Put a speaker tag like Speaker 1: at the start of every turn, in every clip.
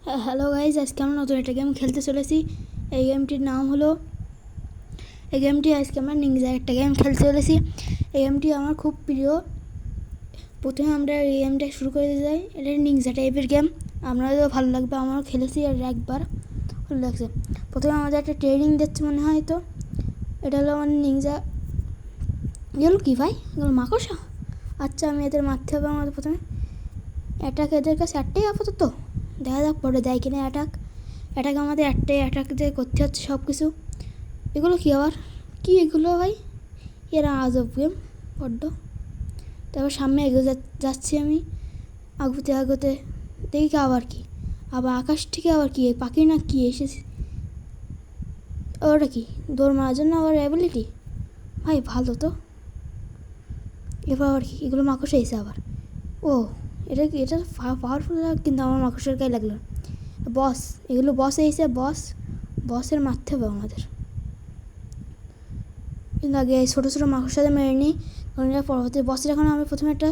Speaker 1: Hello guys, আজকে আমরা নতুন একটা গেম খেলতে চলেছি। এই গেমটির নাম হলো আজকে আমরা নিনজা একটা গেম খেলতে চলেছি। এই গেমটি আমার খুব প্রিয়। প্রথমে আমরা এই গেমটা শুরু করে যাই। এটা নিনজা টাইপের গেম, আপনাদেরও ভালো লাগবে। আমারও খেলেছি আর একবার ভালো লাগছে। প্রথমে আমাদের একটা ট্রেনিং দিচ্ছে মনে হয়। তো এটা হলো আমার নিনজা। এগুলো কী ভাই? এগুলো মাকড়সা। আচ্ছা, আমি এদের মারতে হবে আমাদের। প্রথমে অ্যাটাক এদের কাছে একটাই আপাতত, দেখা যাক পরে দেয় কিনা অ্যাটাক আমাদের একটাই অ্যাটাক দিয়ে করতে হচ্ছে সব কিছু। এগুলো কী আবার? কি এগুলো ভাই? এরা আজব গেম বড্ড। তারপর সামনে এগিয়ে যাচ্ছি আমি, আগোতে দেখি আবার কি, আবার আকাশ থেকে আবার কি পাখি না কি এসেছে। ওটা কি দৌড় মারার জন্য আবার অ্যাবিলিটি? ভাই ভালো তো। এবার আবার কি? এগুলো মাকড়সা এসে আবার। ও এটা পাওয়ারফুল, কিন্তু আমার মাকড়সার গায়ে লাগলো। বস, এগুলো বস এসে বসের মারতে হবে আমাদের। কিন্তু আগে ছোটো ছোটো মাকড়সাদের মেরে নিই, কারণ এরা পরবর্তী বসের। এখন আমি প্রথমে একটা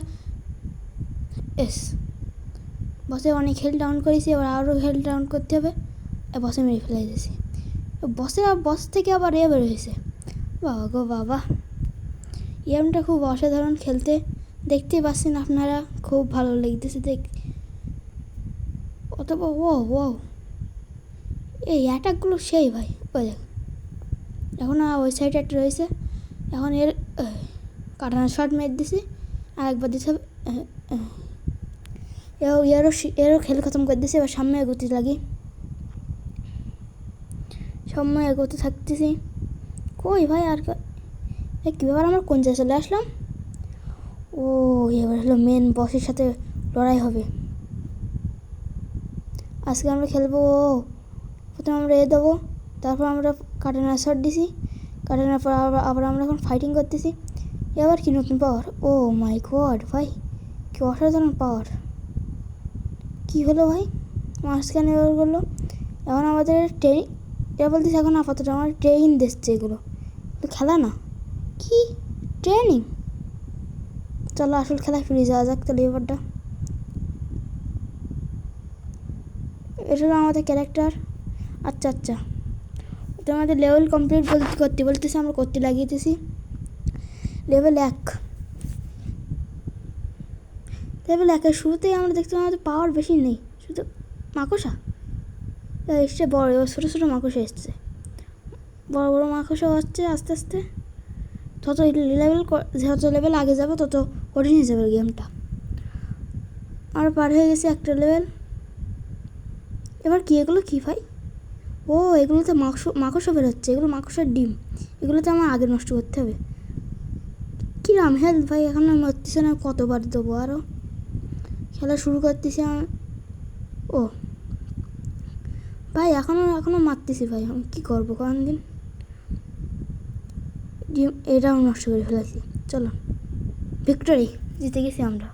Speaker 1: বসে অনেক হেলথ ডাউন করেছি, এবার আরও হেলথ ডাউন করতে হবে। বসে মেরে ফেলে দিয়েছি। বস থেকে আবার বের হয়েছে। বাবা গো বাবা, গেমটা খুব অসাধারণ খেলতে। দেখতেই পাচ্ছেন আপনারা, খুব ভালো লাগতেছে দেখ। অথবা ও এই অ্যাটাকগুলো সেই ভাই। ওই দেখ, এখন ওই সাইডে একটা রয়েছে। এখন এর কাটানা শট মেরে দিছি, আর একবার দিতে হবে। এরও খেল খতম করে দিছি। এবার সামনে এগোতে লাগি, সামনে এগোতে থাকতেছি। কই ভাই আর কী ব্যাপার? আমরা কোন জায়গায় চলে আসলাম? ও এবার হলো মেন বসের সাথে লড়াই হবে। আজকে আমরা খেলবো। প্রথমে আমরা দেবো, তারপর আমরা কাটানা শট দিছি। কাটানোর পর আবার আমরা এখন ফাইটিং করতেছি। এবার কি নতুন পাওয়ার? ও মাই গড ভাই, কি অসাধারণ পাওয়ার! কি হলো ভাই? মাঝখানে এবার করলো। এখন আমাদের ট্রেনিং, এটা বলতেছি এখন আপাতত আমার ট্রেনিং দিচ্ছে। এগুলো তো খেলা না, কি ট্রেনিং? চলো আসল খেলায় ফিরে যাওয়া যাক তাহলে। এবারটা এটা হলো আমাদের ক্যারেক্টার। আচ্ছা, তো আমাদের লেভেল কমপ্লিট বলতেছি, আমরা করতে লাগিয়েতেছি। লেভেল 1 এর শুরুতেই আমরা দেখতে আমাদের পাওয়ার বেশি নেই, শুধু মাকড়সা এসছে। বড় ছোটো ছোটো মাকড়সা এসছে, বড় মাকড়সা হচ্ছে। আস্তে আস্তে যত লেভেল আগে যাবে তত কঠিন হয়ে যাবে গেমটা। আর পার হয়ে গেছে একটা লেভেল। এবার কি এগুলো কি ভাই? ও এগুলোতে মাকড়সা বেরোচ্ছে। এগুলো মাকড়সার ডিম। এগুলোতে আমার আগে নষ্ট করতে হবে। কিরাম হেলথ ভাই? এখন মরতেছে না, কতবার দেবো আরও? খেলা শুরু করতেছি আমি। ও ভাই এখনও মারতেছি ভাই, আমি কী করবো? কোন দিন ডিম এটাও নষ্ট করে ফেলেছি। চলো ভিক্টোরি, জিতে গেছি আমরা।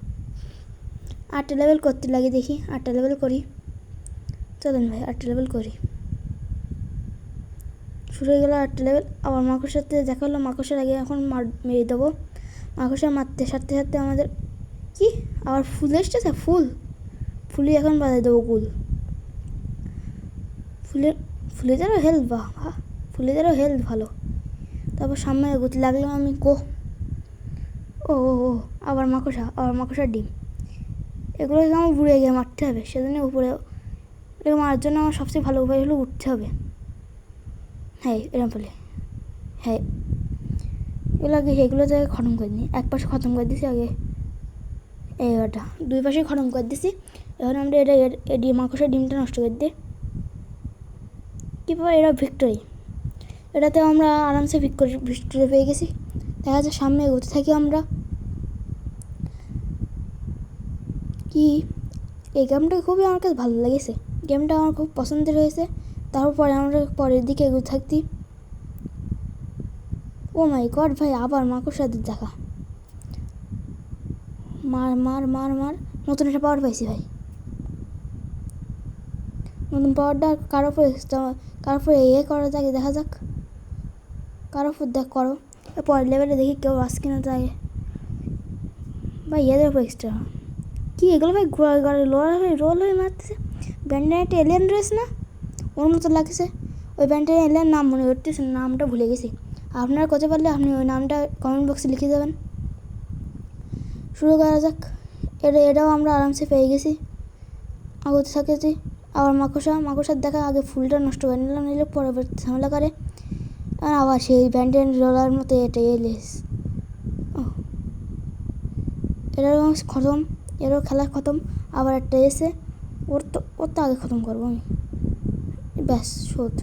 Speaker 1: 8টা লেভেল করতে লাগে, দেখি 8টা লেভেল করি। চলেন ভাই 8টা লেভেল করি। শুরু হয়ে গেল 8টা লেভেল। আবার মাকড়সার সাথে দেখা হলো। মাকড়সার আগে এখন মেরে দেবো। মাকড়সা মারতে সারতে সারতে আমাদের কি আবার ফুল এসেছে। ফুলই এখন বাজায় দেবো গুল। ফুলেদেরও হেলথ ফুলেদেরও হেলথ ভালো। তারপর সামনে এগোতে লাগলাম আমি। ও আবার মাকড়সার ডিম। এগুলোকে আমার বুড়ে গিয়ে মারতে হবে। সেজন্য উপরে মারার জন্য আমার সবচেয়ে ভালো উপায় হলো উঠতে হবে। হ্যাঁ এরকম বলে, হ্যাঁ এগুলো থেকে খতম করে নিই। এক পাশে খতম করে দিছি আগে, এগারোটা 2 পাশে খতম করে দিছি। এখন আমরা মাকড়সার ডিমটা নষ্ট করে দিই। কী ব্যাপার? এরা ভিক্টোরি, এটাতে আমরা আরামসে ভিক্টোরি পেয়ে গেছি। দেখা যাচ্ছে সামনে এগোতে থাকি আমরা। কি এই গেমটা খুবই আমার কাছে ভালো লেগেছে। গেমটা আমার খুব পছন্দের হয়েছে। তারপরে আমরা পরের দিকে এগোতে থাকতি। ও মাই গড ভাই, আবার মাকড়সাদের দেখা। মার নতুন একটা পাওয়ার পাইছি ভাই। নতুন পাওয়ারটা কারো উপরে করা যাক, দেখা যাক কারো উপর করো। পরের লেভেলে দেখি কেউ আসে কিনা যায় ভাই। এদের উপর এক্সট্রা কি এগুলো ভাই? ঘোড়া রোল হয়ে মারতেছে। ব্যান্ডেন একটা এলিয়েন রয়েছে না, ওর মতো লাগছে। ওই ব্যান্ডেন এলিয়েন নাম মনে করতেছে, নামটা ভুলে গেছি। আপনারা করতে পারলে আপনি ওই নামটা কমেন্ট বক্সে লিখে দেবেন। শুরু করা যাক। এটাও আমরা আরামসে পেয়ে গেছি। আগতে থাকেছি। আবার মাকড়সার দেখা আগে ফুলটা নষ্ট করে নিলাম, নিলে পরবর্তী ঝামেলা করে। আর আবার সেই ব্যান্ডেন রোলার মতো এটা এলিস। এটারও খতম, এরও খেলা খতম। আবার একটা এসে ওর তো আগে খতম করবো আমি। ব্যাস শোধ।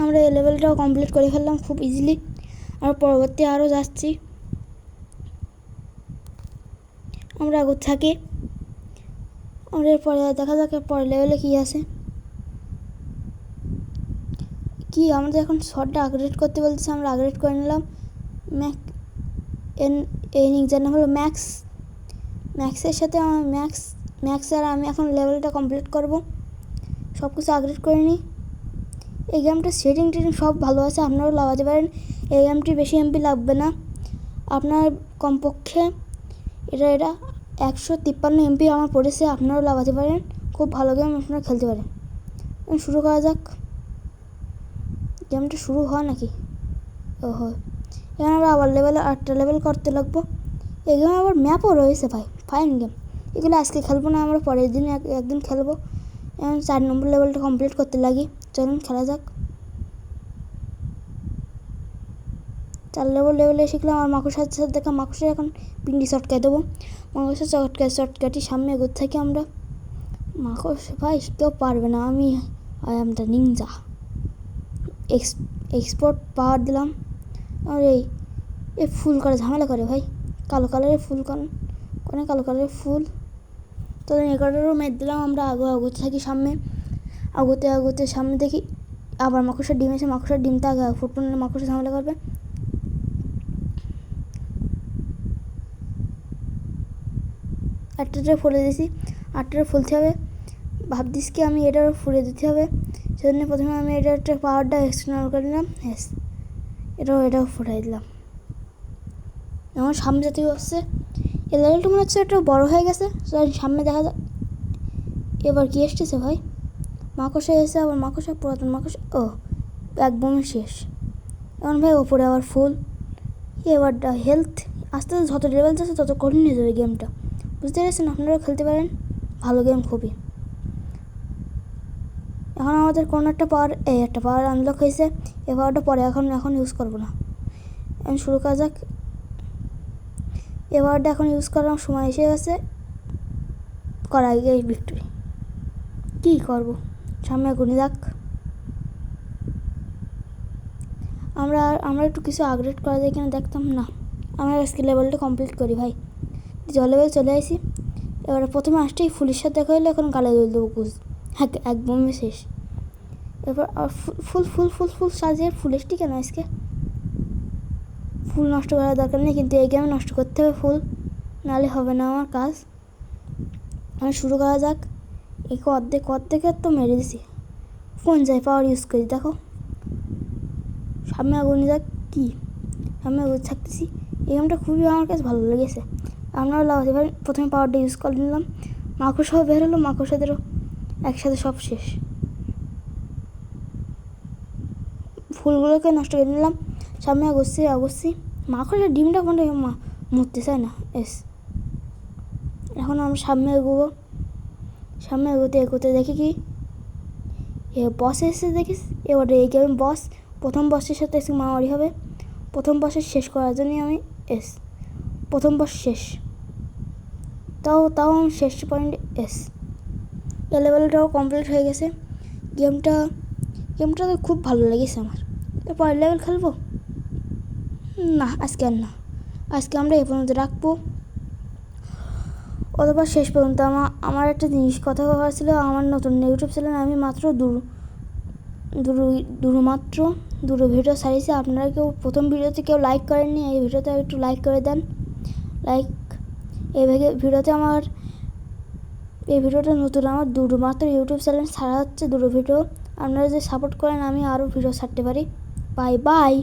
Speaker 1: আমরা এই লেভেলটাও কমপ্লিট করে ফেললাম খুব ইজিলি। আর পরবর্তী আরও যাচ্ছি। আমরা আগত থাকি। আমরা এরপরে দেখা যাক পরের লেভেলে কী আছে। কি আমাদের এখন শটটা আপগ্রেড করতে বলতেছে, আমরা আপগ্রেড করে নিলাম। এই নিকজার নাম হলো ম্যাক্স। ম্যাক্সের সাথে আমার ম্যাক্স আর আমি এখন লেভেলটা কমপ্লিট করব। সব কিছু আপগ্রেড করে নিই। এই গেমটা সেটিং সব ভালো আছে, আপনারাও লাগাতে পারেন। এই গেমটি বেশি এমপি লাগবে না, আপনার কমপক্ষে এটা 153 এমপি আমার পড়েছে। আপনারাও লাগাতে পারেন, খুব ভালো গেম, আপনারা খেলতে পারেন। শুরু করা যাক। গেমটা শুরু হয় নাকি? ওহো, এখানে আমরা আবার 8টা লেভেল করতে লাগবো। এই গেমে আবার ম্যাপও রয়েছে ভাই, ফাইন গেম। এগুলো আজকে খেলবো না, আমরা পরের দিন একদিন খেলবো। এখন 4 নম্বর লেভেলটা কমপ্লিট করতে লাগি। চলুন খেলা যাক। 4 লেভেলে শিখলাম। আর মাকড়সার সাথে দেখা, মাকড়সার এখন পিন্ডি চটকায় দেবো। মাকড়সার চটকাটি সামনে এগোতে থাকি আমরা। মাকড়সা ভাই কেউ পারবে না, আমি I am the ninja. Export power দিলাম। আর এই ফুল করে ঝামেলা করে ভাই, কালো কালারের ফুল কোনে কালো কালারের ফুল। তো এগারোটারও মেদ দিলাম। আমরা আগতে থাকি সামনে। আগতে সামনে দেখি আবার মাকড়সার ডিম এসে, মাকড়সার ডিমটা আগে ফুটবল মাকড়সা ঝামেলা করবে। আটটা ফুলে দিয়েছি, 8টা ফুলতে হবে। ভাবছিস কি আমি এটারও ফুলে দিতে হবে, সেজন্য প্রথমে আমি এটার পাওয়ারটা এক্সটার্নাল করে নিলাম। হ্যাঁ, এটাও ফুটাই দিলাম। এখন সামনে জাতীয় আসছে। এই লেভেলটা মনে হচ্ছে একটু বড়ো হয়ে গেছে, সামনে দেখা যায়। এবার কি এসতেছে ভাই? মাকড়সা এসে, আবার মাকড়সা, পুরাতন মাকড়সা। ও একদমই শেষ। এখন ভাই ওপরে আবার ফুল। এবারটা হেলথ আস্তে আস্তে যত লেভেল যাচ্ছে তত কঠিন হয়ে যাবে গেমটা, বুঝতে পেরেছেন? আপনারাও খেলতে পারেন, ভালো গেম খুবই। এখন আমাদের কোনো একটা পাওয়ার আনলক হয়েছে। এই পাওয়ারটা পরে এখন ইউজ করবো না। এখন শুরু করা যাক। এই পাওয়ারটা এখন ইউজ করার সময় এসে গেছে, করা আগে ভিক্টরি। কী করবো, সামনে গুনি যাক। আমরা একটু কিছু আপগ্রেড করা যায় কিনা দেখতাম না। আমরা আজকে লেভেলটা কমপ্লিট করি ভাই। লেভেল চলে আসি। এবারে প্রথমে আসতেই ফুলের সাথে দেখা হলে এখন গালে দল দেবো বুঝ। হ্যাঁ, একদমই শেষ। এরপর ফুল সাজিয়ে ফুলেরটি কেন আজকে ফুল নষ্ট করার দরকার নেই, কিন্তু এই গেমে নষ্ট করতে হবে ফুল, নাহলে হবে না আমার কাজ। আমি শুরু করা যাক। একে অর্ধেকের তো মেরে দিছি। কোন যায় পাওয়ার ইউজ করি দেখো। সামনে আগুন যাক। কি সামনে আগুন থাকতেছি। এই গেমটা খুবই আমার কাছে ভালো লেগেছে, আপনারাও লাগাতে পারেন। প্রথমে পাওয়ারটা ইউজ করে নিলাম। মাকড়সাও বের হলো, মাকড়সাদেরও একসাথে সব শেষ। ফুলগুলোকে নষ্ট করে নিলাম। সামনে আগস্ছি। মাকড়সার ডিমটা কোনটা মরতে চায় না। এখন আমরা সামনে এগোবো। সামনে এগোতে দেখি কি বস এসে দেখিস। এবারে এই গেম প্রথম বসের সাথে এসে মারামারি হবে। প্রথম বসের শেষ করার জন্যই আমি প্রথম বস শেষ। তাও আমি শেষ পয়েন্ট এই লেভেলটাও কমপ্লিট হয়ে গেছে। গেমটা তো খুব ভালো লেগেছে আমার। পরের লেভেল খেলবো না, আজকে আর না। আজকে আমরা এই পর্যন্ত রাখবো। অথবা শেষ পর্যন্ত আমার একটা জিনিস কথা বলার ছিল। আমার নতুন ইউটিউব চ্যানেল আমি মাত্র দুটো ভিডিও ছাড়িয়েছি। আপনারা কেউ প্রথম ভিডিওতে কেউ লাইক করেননি, এই ভিডিওতে একটু লাইক করে দেন। এই ভিডিওটা নতুন, আমার মাত্র ইউটিউব চ্যানেল ছাড়া হচ্ছে 2 ভিডিও। আপনারা যে সাপোর্ট করেন আমি আরও ভিডিও ছাড়তে পারি। বাই।